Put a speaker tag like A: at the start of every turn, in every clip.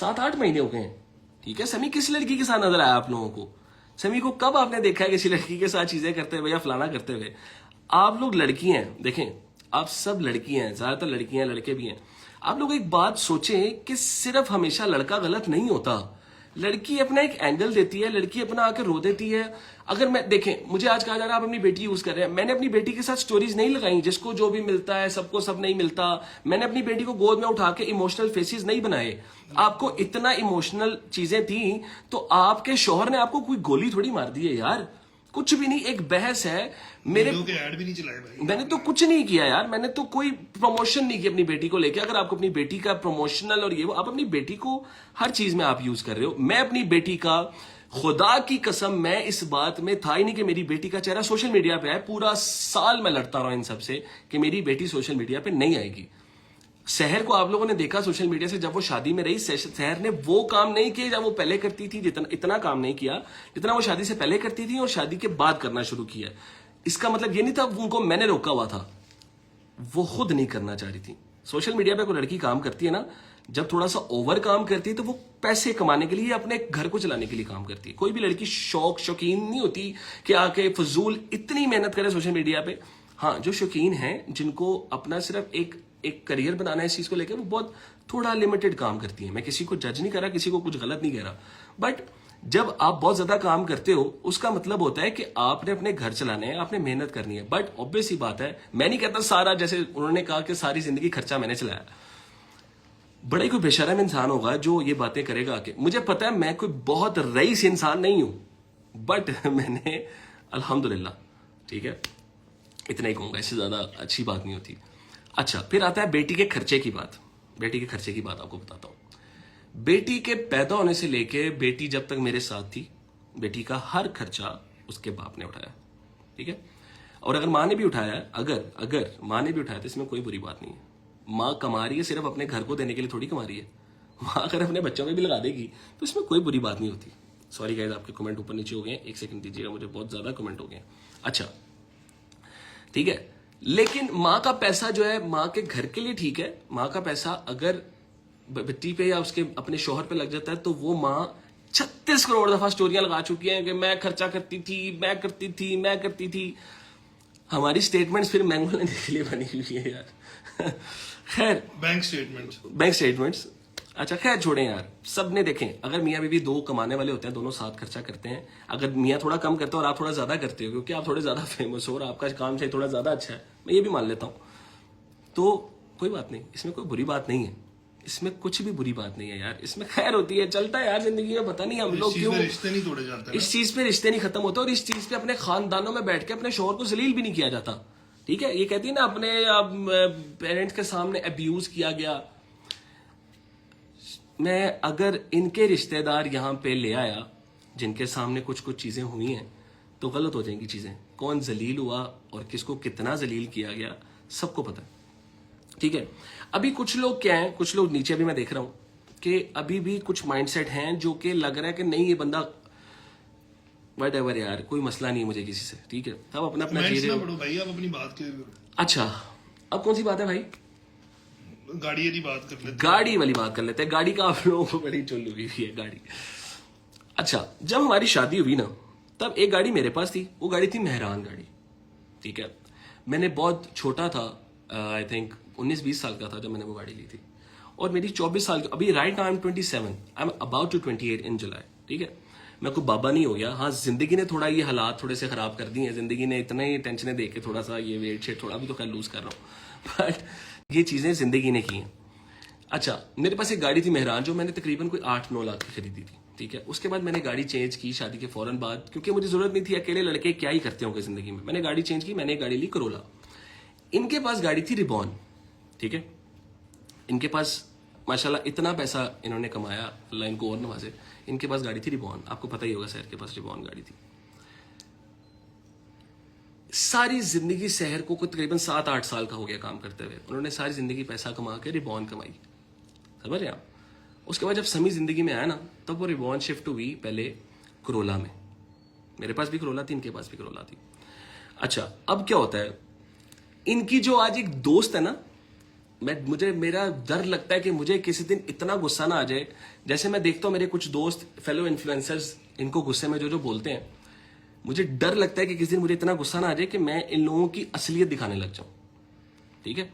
A: 7-8 महीने हो गए हैं, ठीक है। समी किस लड़की के साथ नजर आया आप लोगों को? समी को कब आपने देखा है किसी लड़की के साथ चीजें करते हुए या फलाना करते हुए? आप लोग लड़की हैं, देखें आप सब लड़की हैं, ज्यादातर लड़कियां लड़के भी हैं। आप लोग एक बात सोचें कि सिर्फ हमेशा लड़का गलत नहीं होता, लड़की अपना एक एंगल देती है, लड़की अपना आकर रो देती है। अगर मैं देखें, मुझे आज कहा जा रहा है आप अपनी बेटी यूज कर रहे हैं, मैंने अपनी बेटी के साथ स्टोरीज नहीं लगाई जिसको जो भी मिलता है सबको सब नहीं मिलता। मैंने अपनी बेटी को गोद में उठा के इमोशनल फेसेस नहीं बनाए। आपको इतना इमोशनल चीजें थी तो आपके शौहर ने आपको कोई गोली थोड़ी मार दी है यार, कुछ भी नहीं, एक बहस है। मेरे
B: ऐड भी नहीं चलाए भाई,
A: मैंने तो कुछ नहीं किया यार, मैंने तो कोई प्रमोशन नहीं की अपनी बेटी को लेके। अगर आपको अपनी बेटी का प्रमोशनल और ये वो, आप अपनी बेटी को हर चीज में आप यूज कर रहे हो। मैं अपनी बेटी का, खुदा की कसम, मैं इस बात में था ही नहीं कि मेरी बेटी का चेहरा सोशल मीडिया पे है। पूरा साल मैं लड़ता रहा इन सबसे कि मेरी बेटी सोशल मीडिया पे नहीं आएगी। सहर को आप लोगों ने देखा सोशल मीडिया से, जब वो शादी में रही सहर ने वो काम नहीं किए जब वो पहले करती थी, इतना काम नहीं किया जितना वो शादी से पहले करती थी और शादी के बाद करना शुरू किया। इसका मतलब ये नहीं था उनको मैंने रोका हुआ था, वो खुद नहीं करना चाह रही थी। सोशल मीडिया पे कोई लड़की काम करती है ना, जब थोड़ा सा ओवर काम करती है तो वो पैसे कमाने के लिए, अपने घर को चलाने के लिए काम करती है। कोई भी लड़की शौकीन नहीं होती कि आके फजूल इतनी मेहनत करे सोशल मीडिया पे। हाँ, जो शौकीन हैं, जिनको अपना सिर्फ एक करियर बनाना है इस चीज को लेकर, वो बहुत थोड़ा लिमिटेड काम करती है। मैं किसी को जज नहीं कर रहा, किसी को कुछ गलत नहीं कह रहा, बट जब आप बहुत ज्यादा काम करते हो उसका मतलब होता है कि आपने अपने घर चलाने हैं, आपने मेहनत करनी है। बट ऑब्वियस ही बात है, मैं नहीं कहता सारा, जैसे उन्होंने कहा कि सारी जिंदगी खर्चा मैंने चलाया। बड़ा ही कोई बेशरम इंसान होगा जो ये बातें करेगा कि मुझे पता है मैं कोई बहुत रईस इंसान नहीं हूं, बट मैंने अल्हम्दुलिल्लाह, ठीक है, इतना ही कहूंगा, इससे ज्यादा अच्छी बात नहीं होती। अच्छा, फिर आता है बेटी के खर्चे की बात। बेटी के खर्चे की बात आपको बताता हूं। बेटी के पैदा होने से लेके बेटी जब तक मेरे साथ थी, बेटी का हर खर्चा उसके बाप ने उठाया, ठीक है। और अगर माँ ने भी उठाया, अगर माँ ने भी उठाया तो इसमें कोई बुरी बात नहीं है। माँ कमा रही है सिर्फ अपने घर को देने के लिए थोड़ी कमा रही है। माँ अगर अपने बच्चों में भी लगा देगी तो इसमें कोई बुरी बात नहीं होती। सॉरी गाइस, आपके कमेंट ऊपर नीचे हो गए, एक सेकंड दीजिएगा, मुझे बहुत ज्यादा कमेंट हो गए। अच्छा, ठीक है, लेकिन माँ का पैसा जो है माँ के घर के लिए ठीक है। माँ का पैसा अगर बेटी पे या उसके अपने शौहर पे लग जाता है तो वो माँ 36 करोड़ दफा स्टोरियां लगा चुकी हैं कि मैं खर्चा करती थी, मैं करती थी। हमारी स्टेटमेंट्स फिर मैंगो लेने के लिए बनी हुई है यार। खैर, बैंक स्टेटमेंट्स, अच्छा खैर छोड़ें यार, सब ने देखें। अगर मियाँ बीवी दो कमाने वाले होते हैं, दोनों साथ खर्चा करते हैं। अगर मियाँ थोड़ा कम करते हो और आप थोड़ा ज्यादा करते हो क्योंकि आप थोड़े ज्यादा फेमस हो और आपका काम चाहिए थोड़ा ज्यादा अच्छा है, मैं ये भी मान लेता हूँ, तो कोई बात नहीं, इसमें कोई बुरी बात नहीं है, इसमें कुछ भी बुरी बात नहीं है यार। इसमें खैर होती है, चलता है यार जिंदगी में। पता नहीं हम लोग क्यों
B: रिश्ते नहीं तोड़े जाते,
A: इस चीज पे रिश्ते नहीं खत्म होते और इस चीज पे अपने खानदानों में बैठ के अपने शौहर को जलील भी नहीं किया जाता, ठीक है। ये कहती है ना, अपने पेरेंट्स के सामने अब्यूज किया गया। मैं अगर इनके रिश्तेदार यहाँ पे ले आया जिनके सामने कुछ चीजें हुई हैं तो गलत हो जाएंगी चीजें। कौन जलील हुआ और किसको कितना जलील किया गया सबको पता है, ठीक है। अभी कुछ लोग क्या हैं, कुछ लोग नीचे भी मैं देख रहा हूं कि अभी भी कुछ माइंडसेट हैं जो कि लग रहा है कि नहीं ये बंदा व्हाटएवर यार, कोई मसला नहीं है मुझे किसी से, ठीक है। अब अपना अपना जी रहे हो
B: भाई, आप अपनी बात क्लियर करो।
A: अच्छा, अब कौन सी बात है भाई?
B: गाड़ी वाली बात कर लेते हैं।
A: गाड़ी वाली बात कर लेते हैं। गाड़ी का आप लोगों को बड़ी चुल हुई है गाड़ी। अच्छा, जब हमारी शादी हुई ना तब एक गाड़ी मेरे पास थी, वो गाड़ी थी मेहरान गाड़ी, ठीक है। मैंने बहुत छोटा था, आई थिंक 19-20 साल का था जब मैंने वो गाड़ी ली थी, और मेरी 24 साल की, अभी right now I am 27, I am about to 28 in July, ठीक है। मैं कोई बाबा नहीं हो गया। हाँ, जिंदगी ने थोड़ा ये हालात थोड़े से खराब कर दिए हैं, जिंदगी ने इतने ही टेंशनें दे के थोड़ा सा ये वेट शेट थोड़ा भी तो खैर लूज कर रहा हूँ, बट ये चीजें जिंदगी ने की हैं। अच्छा, मेरे पास एक गाड़ी थी मेहरान जो मैंने तकरीबन कोई 8-9 लाख की खरीदी थी, ठीक है। उसके बाद मैंने गाड़ी चेंज की शादी के फौरन बाद, क्योंकि मुझे जरूरत नहीं थी, अकेले लड़के क्या ही करते होंगे जिंदगी में। मैंने गाड़ी चेंज की, मैंने एक गाड़ी ली करोला। इनके पास गाड़ी थी रिबॉन, ठीक है। इनके पास माशाल्लाह इतना पैसा इन्होंने कमाया, अल्लाह इनको और नवाजे। इनके पास गाड़ी थी रिबॉन, आपको पता ही होगा शहर के पास रिबॉन गाड़ी थी। सारी जिंदगी शहर को तकरीबन 7-8 साल का हो गया काम करते हुए, उन्होंने सारी जिंदगी पैसा कमा के रिबॉन कमाई, समझ रहे आप। उसके बाद जब समी जिंदगी में आया ना तब वो रिबॉन शिफ्ट हुई पहले करोला में। मेरे पास भी करोला थी, इनके पास भी करोला थी। अच्छा, अब क्या होता है, इनकी जो आज एक दोस्त है ना, मुझे मेरा डर लगता है कि मुझे किसी दिन इतना गुस्सा ना आ जाए, जैसे मैं देखता हूँ मेरे कुछ दोस्त फेलो इन्फ्लुएंसर्स इनको गुस्से में जो जो बोलते हैं, मुझे डर लगता है कि किसी दिन मुझे इतना गुस्सा ना आ जाए कि मैं इन लोगों की असलियत दिखाने लग जाऊं। ठीक है,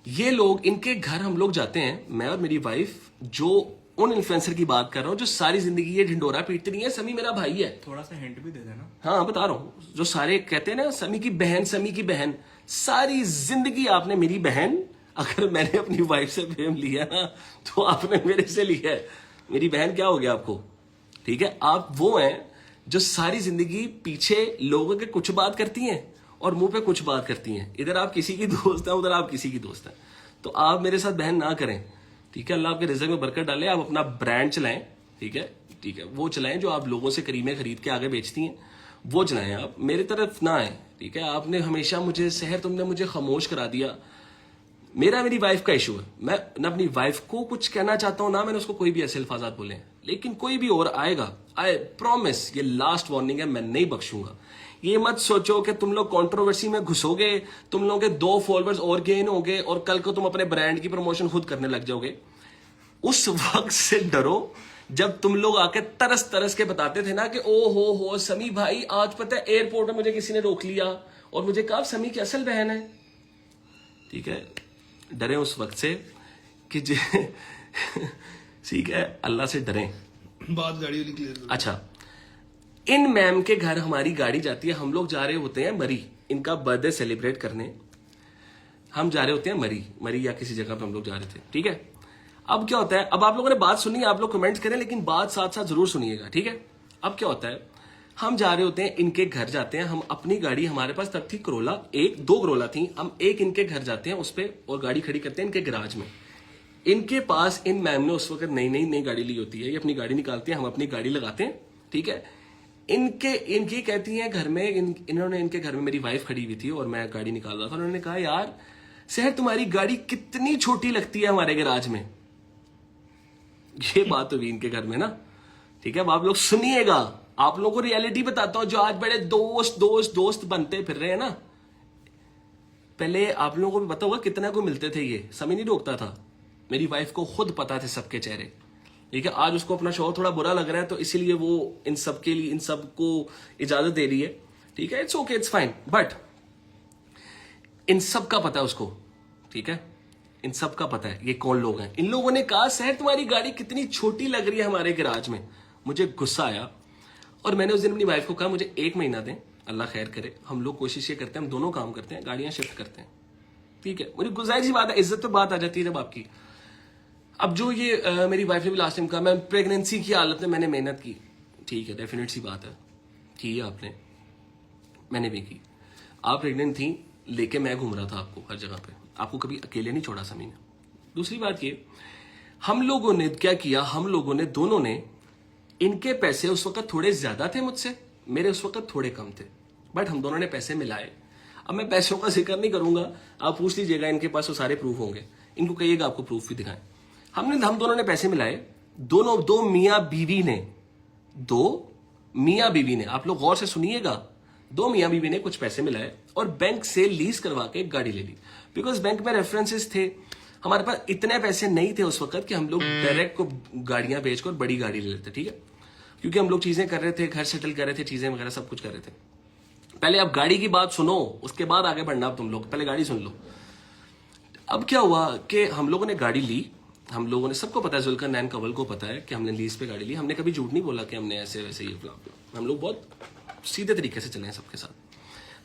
A: ये लोग, इनके घर हम लोग जाते हैं, मैं और मेरी वाइफ, जो उन इन्फ्लुएंसर की बात कर रहा हूं जो सारी जिंदगी ये ढिंडोरा पीटती नहीं है, समी मेरा भाई है।
C: थोड़ा सा हिंट भी दे देना।
A: हाँ बता रहा हूं, जो सारे कहते हैं ना समी की बहन, सारी जिंदगी आपने मेरी बहन, अगर मैंने अपनी वाइफ से प्रेम लिया ना तो आपने मेरे से लिया है। मेरी बहन क्या हो गया आपको? ठीक है, आप वो हैं जो सारी जिंदगी पीछे लोगों के कुछ बात करती हैं और मुंह पे कुछ बात करती हैं। इधर आप किसी की दोस्त हैं, उधर आप किसी की दोस्त हैं, तो आप मेरे साथ बहन ना करें। ठीक है, अल्लाह आपके रिज़्क़ में बरकत डाले, आप अपना ब्रांड चलाएं। ठीक है, वो चलाएं जो आप लोगों से करीमें खरीद के आगे बेचती हैं, वो चलाएं। आप मेरी तरफ ना आए। ठीक है, आपने हमेशा मुझे सहर, तुमने मुझे खामोश करा दिया। मेरी वाइफ का इशू है, मैं ना अपनी वाइफ को कुछ कहना चाहता हूं, ना मैंने उसको कोई भी ऐसे अल्फाजात बोले हैं, लेकिन कोई भी और आएगा, आई प्रॉमिस, ये लास्ट वार्निंग है, मैं नहीं बख्शूंगा। ये मत सोचो कि तुम लोग कंट्रोवर्सी में घुसोगे, तुम लोगों के 2 फॉलोअर्स और गेन होंगे और कल को तुम अपने ब्रांड की प्रमोशन खुद करने लग जाओगे। उस वक्त से डरो जब तुम लोग आके तरस के बताते थे ना कि ओ हो समी भाई, आज पता है एयरपोर्ट में मुझे किसी ने रोक लिया और मुझे कहा समी की असल बहन है। ठीक है, डरे उस वक्त से कि ठीक है, अल्लाह से डरें।
B: बात गाड़ी वाली क्लियर करो।
A: अच्छा, इन मैम के घर हमारी गाड़ी जाती है, हम लोग जा रहे होते हैं मरी, इनका बर्थडे सेलिब्रेट करने हम जा रहे होते हैं मरी या किसी जगह पे हम लोग जा रहे थे। ठीक है, अब क्या होता है, अब आप लोगों ने बात सुनी, आप लोग कमेंट्स करें, लेकिन बात साथ साथ जरूर सुनिएगा। ठीक है, अब क्या होता है, हम जा रहे होते हैं, इनके घर जाते हैं, हम अपनी गाड़ी, हमारे पास तब थी करोला, 2 करोला थी, हम एक इनके घर जाते हैं उस पे और गाड़ी खड़ी करते हैं इनके गराज में। इनके पास इन मैम ने उस वक्त नई गाड़ी ली होती है, ये अपनी गाड़ी निकालती है, हम अपनी गाड़ी लगाते हैं। ठीक है, इनकी कहती हैं घर में, इन्होंने इनके घर में मेरी वाइफ खड़ी हुई थी और मैं गाड़ी निकाल रहा था, उन्होंने कहा यार सहर तुम्हारी गाड़ी कितनी छोटी लगती है हमारे गराज में। ये बात हुई इनके घर में ना। ठीक है, अब आप लोग सुनिएगा, आप लोगों को रियलिटी बताता हूं, जो आज बड़े दोस्त बनते फिर रहे हैं ना, पहले आप लोगों को भी पता होगा कितना को मिलते थे, ये समय नहीं रोकता था। मेरी वाइफ को खुद पता थे सबके चेहरे। ठीक है, आज उसको अपना शौहर थोड़ा बुरा लग रहा है तो इसीलिए वो इन सब के लिए, इन सब को इजाजत दे रही है। ठीक है, it's okay, it's fine, but in सब का पता है उसको। ठीक है, इन सब का पता है ये कौन लोग हैं। इन लोगों ने कहा सहर तुम्हारी गाड़ी कितनी छोटी लग रही है हमारे गैराज में। मुझे गुस्सा आया और मैंने उस दिन अपनी वाइफ को कहा मुझे 1 महीना दें, अल्लाह खैर करे, हम लोग कोशिश ये करते हैं, हम दोनों काम करते हैं, गाड़ियां शिफ्ट करते हैं। ठीक है, मुझे गुजारिश सी बात है, इज्जत पे बात आ जाती है जब आपकी। अब जो ये मेरी वाइफ ने भी लास्ट टाइम कहा मैं प्रेगनेंसी की हालत में मैंने मेहनत की। ठीक है, डेफिनेट सी बात है, की है आपने, मैंने भी की। आप प्रेग्नेंट थी, लेके मैं घूम रहा था आपको हर जगह पे, आपको कभी अकेले नहीं छोड़ा समी ने। दूसरी बात ये, हम लोगों ने क्या किया, हम लोगों ने दोनों ने, इनके पैसे उस वक्त थोड़े ज्यादा थे मुझसे, मेरे उस वक्त थोड़े कम थे, बट हम दोनों ने पैसे मिलाए। अब मैं पैसों का जिक्र नहीं करूंगा, आप पूछ लीजिएगा, इनके पास वो सारे प्रूफ होंगे, इनको कहिएगा आपको प्रूफ भी दिखाएं। हम दोनों ने पैसे मिलाए, दो मियां बीवी ने, आप लोग गौर से सुनिएगा, 2 मियां बीवी ने कुछ पैसे मिलाए और बैंक से लीज करवा के एक गाड़ी ले ली। बिकॉज बैंक में रेफरेंसेस थे, हमारे पास इतने पैसे नहीं थे उस वक्त कि हम लोग डायरेक्ट को गाड़ियां बेचकर बड़ी गाड़ी ले लेते। ठीक है, क्योंकि हम लोग चीजें कर रहे थे, घर सेटल कर रहे थे, चीजें वगैरह सब कुछ कर रहे थे। पहले आप गाड़ी की बात सुनो, उसके बाद आगे बढ़ना। अब तुम लोग पहले गाड़ी सुन लो। अब क्या हुआ कि हम लोगों ने गाड़ी ली, हम लोगों ने, सबको पता है, जुल्करनैन कंवल को पता है कि हमने लीज पे गाड़ी ली। हमने कभी झूठ नहीं बोला कि हमने ऐसे वैसे ये ब्ला। हम लोग बहुत सीधे तरीके से चले हैं सबके साथ।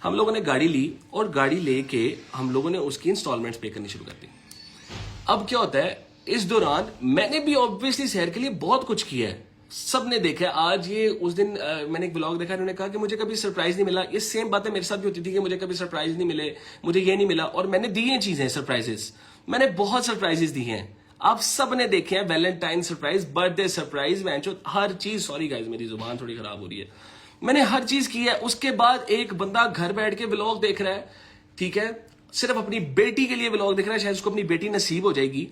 A: हम लोगों ने गाड़ी ली और गाड़ी लेके हम लोगों ने उसकी इंस्टॉलमेंट्स पे करनी शुरू कर दी। अब क्या होता है, इस दौरान मैंने भी ऑब्वियसली शहर के लिए बहुत कुछ किया है, सबने देखा है। आज ये उस दिन मैंने एक ब्लॉग देखा, उन्होंने कहा कि मुझे कभी सरप्राइज नहीं मिला। ये सेम बातें मेरे साथ भी होती थी कि मुझे कभी सरप्राइज नहीं मिले, मुझे ये नहीं मिला, और मैंने दी हैं चीजें, सरप्राइजेस, मैंने बहुत सरप्राइजेस दी हैं, आप सब ने देखे हैं। वैलेंटाइन सरप्राइज, बर्थडे सरप्राइज, हर चीज, सॉरी गाइज मेरी जुबान थोड़ी खराब हो रही है, मैंने हर चीज की है। उसके बाद एक बंदा घर बैठ के व्लॉग देख रहा है, ठीक है, सिर्फ अपनी बेटी के लिए व्लॉग देख रहा है, शायद उसको अपनी बेटी नसीब हो जाएगी।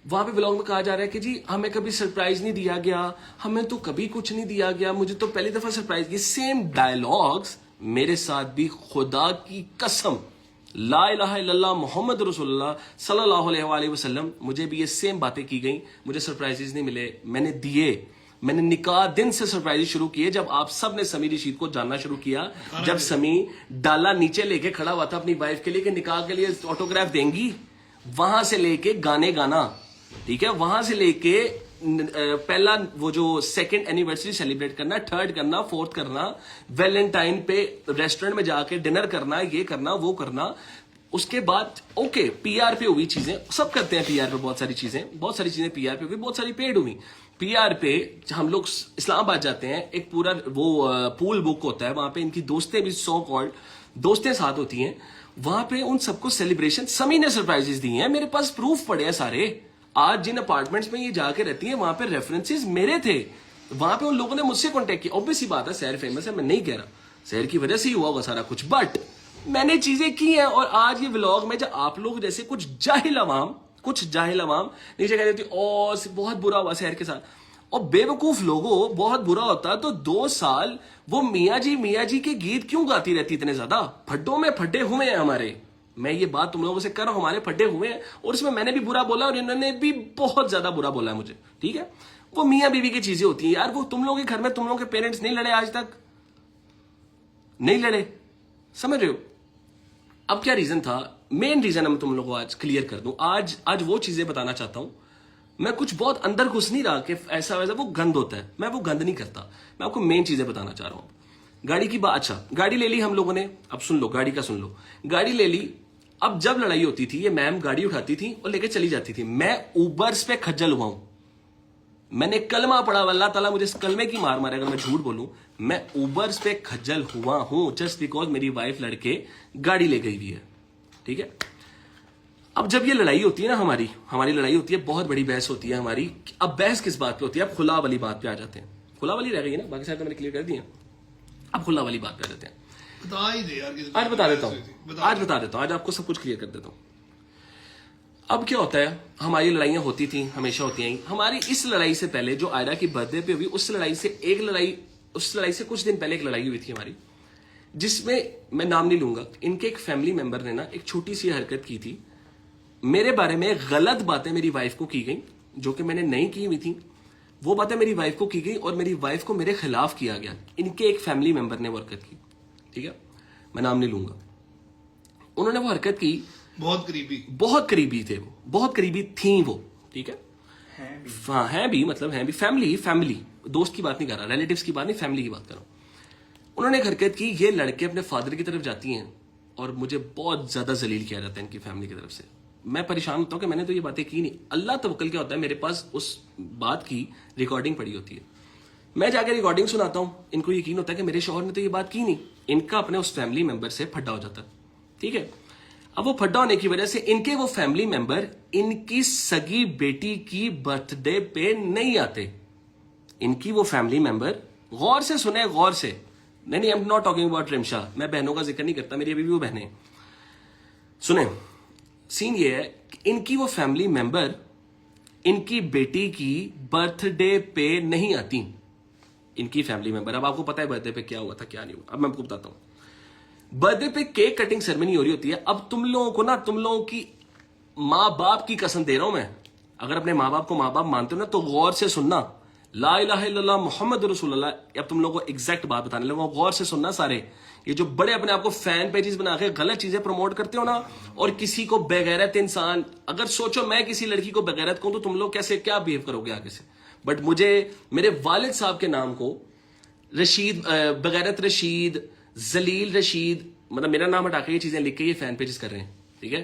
A: वहां पे व्लॉग में कहा जा रहा है कि जी हमें कभी सरप्राइज नहीं दिया गया, हमें तो कभी कुछ नहीं दिया गया, मुझे तो पहली दफा सरप्राइज। ये सेम डायलॉग्स मेरे साथ भी खुदा की कसम ला इलाहा इल्लल्लाह मोहम्मद रसूलुल्लाह सल्लल्लाहु अलैहि वसल्लम, मुझे भी ये सेम बातें की गई, मुझे सरप्राइजेस नहीं मिले, मैंने दिए। मैंने निकाह दिन से सरप्राइज शुरू किए जब आप सब ने समी रशीद को जानना शुरू किया, जब समी डाला नीचे लेके खड़ा हुआ था अपनी वाइफ के लिए कि निकाह के लिए ऑटोग्राफ देंगी, वहां से लेके गाने गाना, ठीक है, वहां से लेके पहला वो जो सेकंड एनिवर्सरी सेलिब्रेट करना, थर्ड करना, फोर्थ करना, वैलेंटाइन पे रेस्टोरेंट में जाके डिनर करना, ये करना वो करना, उसके बाद ओके पीआर पे हुई चीजें, सब करते हैं पीआर पे, बहुत सारी चीजें पीआर पे हुई, बहुत सारी पेड हुई। पीआर पे हम लोग इस्लामाबाद जाते हैं, एक पूरा वो पूल बुक होता है, वहां पे इनकी दोस्तें भी सो कॉल्ड दोस्तें साथ होती हैं, वहां पे उन सबको सेलिब्रेशन समी ने सरप्राइजेस दी हैं, मेरे पास प्रूफ पड़े हैं सारे। आज जिन अपार्टमेंट्स में ये जाके रहती हैं वहां पे रेफरेंसेस मेरे थे, वहां पे उन लोगों ने मुझसे कांटेक्ट किया। ऑब्वियस सी बात है, शहर फेमस है, मैं नहीं कह रहा शहर की वजह से ही हुआ होगा सारा कुछ, बट मैंने चीजें की हैं। और आज ये व्लॉग में जब आप लोग जैसे कुछ जाहिल अवाम नीचे कह देती ओ बहुत बुरा हुआ शहर के साथ, और बेवकूफ लोगों बहुत बुरा होता तो 2 साल वो मियाँ जी के गीत क्यों गाती रहती इतने ज्यादा? फड्डों में फड्डे हुए हैं हमारे, मैं ये बात तुम लोगों से कर रहा हूं, हमारे फड्डे हुए हैं, और इसमें मैंने भी बुरा बोला और इन्होंने भी बहुत ज्यादा बुरा बोला है मुझे, ठीक है। वो मियाँ बीवी की चीजें होती हैं यार, वो तुम लोगों के घर में तुम लोगों के पेरेंट्स नहीं लड़े आज तक, नहीं लड़े, समझ रहे हो? अब क्या रीजन था? मेन रीजन मैं तुम लोगों को आज क्लियर कर दूं। आज वो चीजें बताना चाहता हूं, मैं कुछ बहुत अंदर घुस नहीं रहा कि ऐसा वैसा वो गंद होता है, मैं वो गंद नहीं करता, मैं आपको मेन चीजें बताना चाह रहा हूं। गाड़ी की बात, अच्छा गाड़ी ले ली हम लोगों ने, अब सुन लो गाड़ी का, सुन लो, गाड़ी ले ली। अब जब लड़ाई होती थी ये मैम गाड़ी उठाती थी और लेके चली जाती थी, मैं उबर्स पे खज्जल हुआ हूं, मैंने कलमा पढ़ा, अल्लाह ताला मुझे इस कलमे की मार मारे अगर मैं झूठ बोलूं, मैं उबर्स पे खज्जल हुआ हूं जस्ट बिकॉज मेरी वाइफ लड़के गाड़ी ले गई हुई है, ठीक है। अब जब ये लड़ाई होती है ना, हमारी लड़ाई होती है, बहुत बड़ी बहस होती है हमारी। अब बहस किस बात पे होती है? अब खुला वाली बात पे आ जाते हैं, खुला वाली रह गई है ना, बाकी सारे तो मैंने क्लियर कर दिए। अब खुला वाली बात पे आ जाते हैं।
B: बता ही दे यार,
A: आज बता देता हूं, आज आपको सब कुछ क्लियर कर देता हूं। अब क्या होता है, हमारी लड़ाइयां होती थी, हमेशा होती हैं। हमारी इस लड़ाई से पहले जो आयरा की बर्थडे पे हुई, उस लड़ाई से कुछ दिन पहले एक लड़ाई हुई थी हमारी, जिसमें मैं नाम नहीं लूंगा, इनके एक फैमिली मेंबर ने ना एक छोटी सी हरकत की थी, मेरे बारे में गलत बातें मेरी वाइफ को की गई, जो कि मैंने नहीं की हुई थी, वो बातें मेरी वाइफ को की गई और मेरी वाइफ को मेरे खिलाफ किया गया। इनके एक फैमिली मेंबर ने वो हरकत की, ठीक है, मैं नाम नहीं लूंगा। उन्होंने वो हरकत की, बहुत करीबी थे वो, बहुत करीबी थी वो, ठीक है, हाँ हैं भी, मतलब हैं भी, फैमिली, दोस्त की बात नहीं कर रहा, रिलेटिव्स की बात नहीं, फैमिली की बात कर रहा हूं। उन्होंने एक हरकत की, ये लड़के अपने फादर की तरफ जाती हैं और मुझे बहुत ज्यादा जलील किया जाता है इनकी फैमिली की तरफ से। मैं परेशान होता हूं कि मैंने तो ये बातें की नहीं। अल्लाह तवक्कल क्या होता है, मेरे पास उस बात की रिकॉर्डिंग पड़ी होती है, मैं जाकर रिकॉर्डिंग सुनाता हूं, इनको यकीन होता है कि मेरे शौहर ने तो ये बात की नहीं, इनका अपने उस फैमिली मेंबर से फड्डा हो जाता है, ठीक है। अब वो फड्डा होने की वजह से इनके वो फैमिली मेंबर इनकी सगी बेटी की बर्थडे पे नहीं आते। इनकी वो फैमिली मेंबर, गौर से सुने, गौर से, नहीं I am not talking about Rimsha, मैं बहनों का जिक्र नहीं करता, मेरी अभी भी वो बहनें सुने। सीन ये है कि इनकी वो फैमिली मेंबर इनकी बेटी की बर्थडे पे नहीं आती, इनकी फैमिली मेंबर। अब आपको पता है बर्थडे पे क्या हुआ था, क्या नहीं हुआ, अब मैं आपको बताता हूं। बर्थडे पे केक कटिंग सेरेमनी हो रही होती है। अब तुम लोगों की माँ बाप की कसम दे रहा हूं मैं, अगर अपने माँ बाप को माँ बाप मानते हो ना तो गौर से सुनना, ला इलाहा इल्लल्लाह मोहम्मद रसूलुल्लाह। अब तुम लोगों को एग्जैक्ट बात बताने लगा, गौर से सुनना सारे। ये जो बड़े अपने आप को फैन पेजेस बना के गलत चीजें प्रमोट करते हो ना, और किसी को बेगैरत इंसान, अगर सोचो मैं किसी लड़की को बेगैरत कहूं तो तुम लोग कैसे क्या बिहेव करोगे आगे से। बट मुझे मेरे वालिद साहब के नाम को रशीद, बेगैरत रशीद, जलील रशीद, मतलब मेरा नाम हटा के ये चीजें लिख के ये फैन पेजेस कर रहे हैं, ठीक है।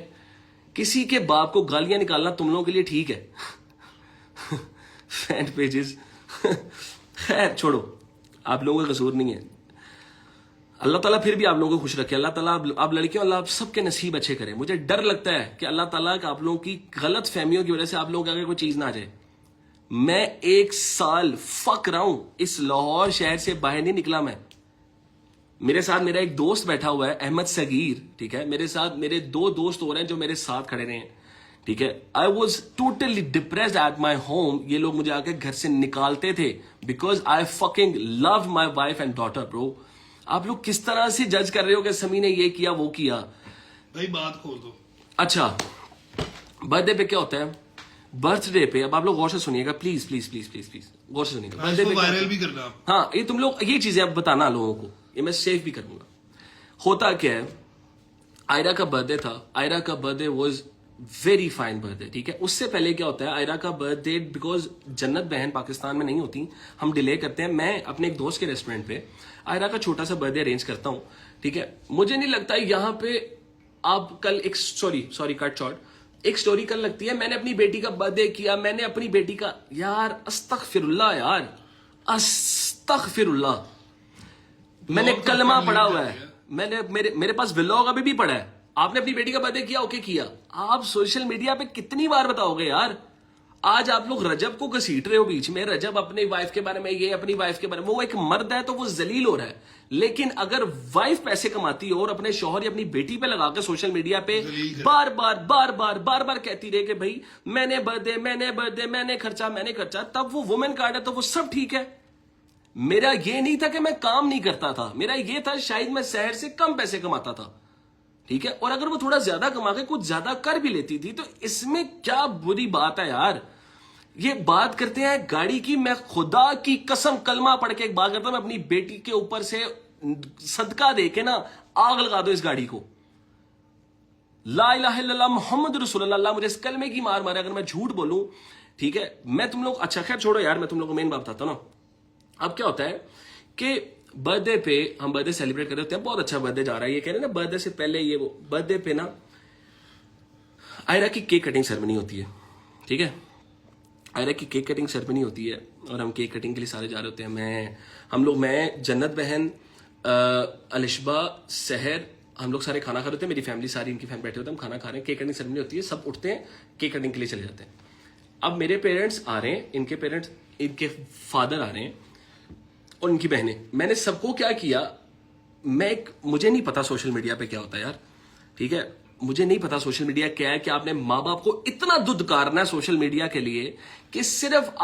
A: किसी के बाप को गालियां निकालना तुम लोगों के लिए ठीक है फैन पेजेस खैर छोड़ो, आप लोगों का कसूर नहीं है। अल्लाह ताला फिर भी आप लोगों को खुश रखे, अल्लाह ताला आप लड़कियों, अल्लाह आप सबके नसीब अच्छे करे। मुझे डर लगता है कि अल्लाह ताला का आप लोगों की गलत फहमियों की वजह से आप लोगों के आगे कोई चीज ना आ जाए। मैं 1 साल फक रहा हूं, इस लाहौर शहर से बाहर नहीं निकला मैं। मेरे साथ मेरा एक दोस्त बैठा हुआ है, अहमद सगीर, ठीक है, मेरे साथ मेरे 2 दोस्त हो रहे हैं जो मेरे साथ खड़े रहे हैं, ठीक है। I was totally depressed at my home, ये लोग मुझे आके घर से निकालते थे because I fucking love my wife and daughter. Bro आप लोग किस तरह से जज कर रहे हो कि समी ने ये किया वो किया।
B: भाई बात खोल दो।
A: अच्छा, बर्थडे पे क्या होता है? बर्थडे पे, अब आप लोग गौर से सुनिएगा, please please please please please गौर से सुनिएगा।
B: हाँ,
A: बर्थडे
B: इसको
A: पे क्या
B: वायरल
A: होता है?
B: भी करना आप।
A: हाँ, ये तुम लोग ये चीजें अब बताना लोगों को, ये मैं सेव भी करूंगा। होता क्या है, आयरा का बर्थडे था, आयरा का birthday was very fine birthday, ठीक है। उससे पहले क्या होता है, आयरा का बर्थडे, बिकॉज जन्नत बहन पाकिस्तान में नहीं होती, हम डिले करते हैं। मैं अपने एक दोस्त के रेस्टोरेंट पे आयरा का छोटा सा बर्थडे अरेंज करता हूँ, ठीक है। मुझे नहीं लगता यहाँ पे आप कल एक सॉरी कट शॉर्ट, एक स्टोरी कल लगती है, मैंने अपनी बेटी का बर्थडे किया, मैंने अपनी बेटी का, यार अस्तगफिरुल्लाह, यार अस्तगफिरुल्लाह, मैंने
B: व्लॉग तो
A: कलमा
B: family
A: पढ़ा हुआ
B: का
A: है,
B: है।
A: मैंने मेरे पास व्लॉग अभी भी पड़ा है। आपने अपनी बेटी का बर्थडे किया, ओके किया, आप सोशल मीडिया पे कितनी बार बताओगे यार? आज आप लोग रजब को घसीट रहे हो बीच में, रजब अपनी वाइफ के बारे में, ये अपनी वाइफ के बारे में, वो एक मर्द है तो वो जलील हो रहा है। लेकिन अगर वाइफ पैसे कमाती हो और अपने शौहर या अपनी बेटी पे लगा के सोशल मीडिया पे
B: जलील है।
A: बार बार कहती रहे कि भाई मैंने बर्थडे, मैंने खर्चा, तब वो वुमेन कार्ड है तो वो सब ठीक है। मेरा ये नहीं था कि मैं काम नहीं करता था, मेरा ये था शायद मैं शहर से कम पैसे कमाता था, ठीक है। और अगर वो थोड़ा ज्यादा कमा के कुछ ज्यादा कर भी लेती थी तो इसमें क्या बुरी बात है यार? ये बात करते हैं गाड़ी की, मैं खुदा की कसम कलमा पढ़ के एक बात करता हूं, मैं अपनी बेटी के ऊपर से सदका दे के ना आग लगा दो इस गाड़ी को। ला इलाहा इल्लल्लाह मुहम्मद रसूलुल्लाह, मुझे इस कलमे की मार मारे अगर मैं झूठ बोलूं, ठीक है। मैं तुम लोग, अच्छा खैर छोड़ो यार, मैं तुम लोग को मेन बात बताता हूं ना। अब क्या होता है कि बर्थडे पे हम बर्थडे सेलिब्रेट कर रहे होते हैं, बहुत अच्छा बर्थडे जा रहा है, ये कह रहे हैं ना बर्थडे से पहले ये वो, बर्थडे पे ना आयरा की केक कटिंग सेरेमनी होती है, ठीक है। आयरा की केक कटिंग सेरेमनी होती है और हम केक कटिंग के लिए सारे जा रहे होते हैं। मैं जन्नत बहन, अलिशबा, सहर, हम लोग सारे खाना खा रहे होते हैं, मेरी फैमिली सारी, इनकी फैमिली बैठे होते हैं, हम खाना खा रहे हैं, केक कटिंग सेरेमनी होती है, सब उठते हैं, केक कटिंग के लिए चले जाते हैं। अब मेरे पेरेंट्स आ रहे हैं, इनके पेरेंट्स, इनके फादर आ रहे हैं और इनकी बहनें। मैंने सबको क्या किया, मुझे नहीं पता सोशल मीडिया पे क्या होता है यार, ठीक है। मुझे नहीं पता सोशल मीडिया क्या है कि आपने माँ बाप को इतना दुदकारना है सोशल मीडिया के लिए कि सिर्फ